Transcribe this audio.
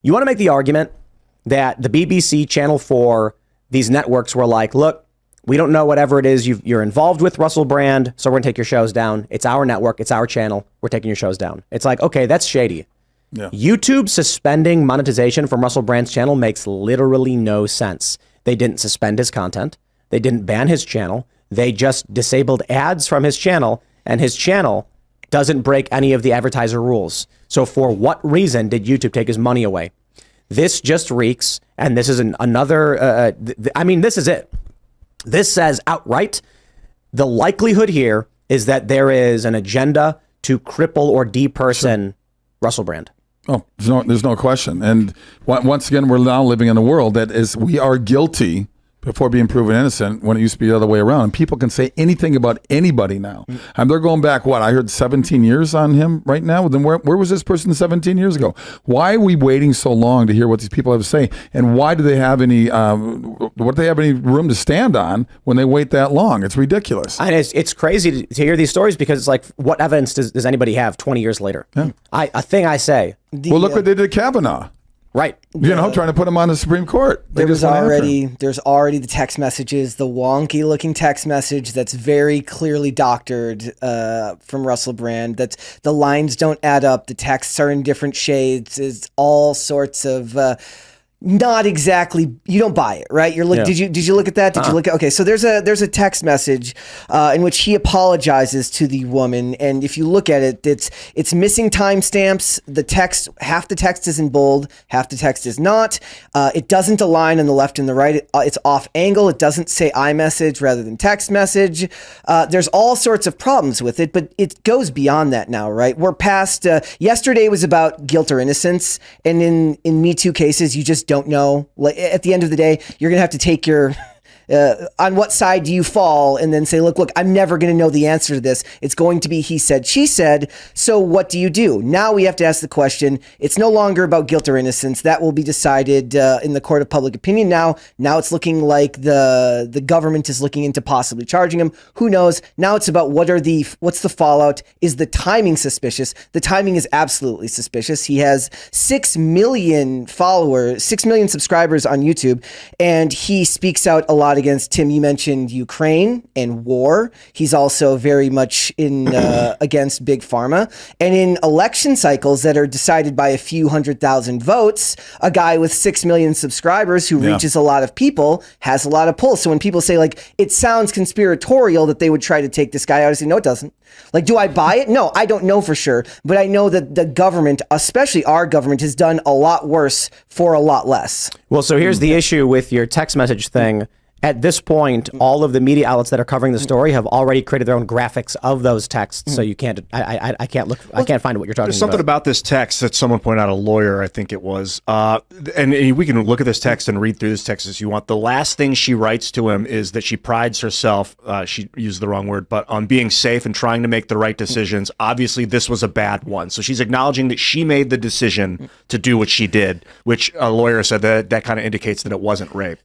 You want to make the argument that the BBC, Channel 4, these networks were like, look, we don't know whatever it is you're involved with, Russell Brand, so we're going to take your shows down. It's our network. It's our channel. We're taking your shows down. It's like, okay, that's shady. Yeah. YouTube suspending monetization from Russell Brand's channel makes literally no sense. They didn't suspend his content. They didn't ban his channel. They just disabled ads from his channel, and his channel doesn't break any of the advertiser rules. So for what reason did YouTube take his money away? This just reeks, and this is another, this is it. This says outright, the likelihood here is that there is an agenda to cripple or deperson Russell Brand. Oh, there's no question. And once again, we're now living in a world that is, we are guilty before being proven innocent, when it used to be the other way around. And people can say anything about anybody now. And they're going back, I heard 17 years on him right now. Then where was this person 17 years ago? Why are we waiting so long to hear what these people have to say? And why do they have any, what do they have any room to stand on when they wait that long? It's ridiculous. And it's crazy to hear these stories, because it's like, what evidence does anybody have 20 years later? Yeah. Look what they did to Kavanaugh. Right. Trying to put him on the Supreme Court. There's already the text messages, the wonky looking text message that's very clearly doctored from Russell Brand. That the lines don't add up. The texts are in different shades. It's all sorts of not exactly, you don't buy it, right? You're like, yeah. Did you look at that? Did you look at, okay, so there's a text message in which he apologizes to the woman, and if you look at it, it's missing timestamps. The text, half the text is in bold, half the text is not. It doesn't align on the left and the right. It's off angle. It doesn't say iMessage rather than text message. There's all sorts of problems with it, but it goes beyond that now, right? We're past, yesterday was about guilt or innocence, and in Me Too cases, you just don't know. Like, at the end of the day, you're gonna have to take your on what side do you fall, and then say, look, I'm never going to know the answer to this. It's going to be he said, she said. So what do you do? Now we have to ask the question. It's no longer about guilt or innocence. That will be decided in the court of public opinion. Now it's looking like the government is looking into possibly charging him. Who knows? Now it's about what's the fallout? Is the timing suspicious? The timing is absolutely suspicious. He has 6 million followers, 6 million subscribers on YouTube, and he speaks out a lot against, Tim, you mentioned Ukraine and war. He's also very much in against big pharma. And in election cycles that are decided by a few 100,000 votes, a guy with 6 million subscribers who reaches a lot of people has a lot of pull. So when people say, like, it sounds conspiratorial that they would try to take this guy out, I say, no, it doesn't. Like, do I buy it? No, I don't know for sure. But I know that the government, especially our government, has done a lot worse for a lot less. Well, so here's the issue with your text message thing. At this point, all of the media outlets that are covering the story have already created their own graphics of those texts, so you can't. I can't look. I can't find what you're talking about. There's something about this text that someone pointed out, a lawyer, I think it was, and we can look at this text and read through this text as you want. The last thing she writes to him is that she prides herself. She used the wrong word, but on being safe and trying to make the right decisions. Obviously, this was a bad one, so she's acknowledging that she made the decision to do what she did, which a lawyer said that kind of indicates that it wasn't rape.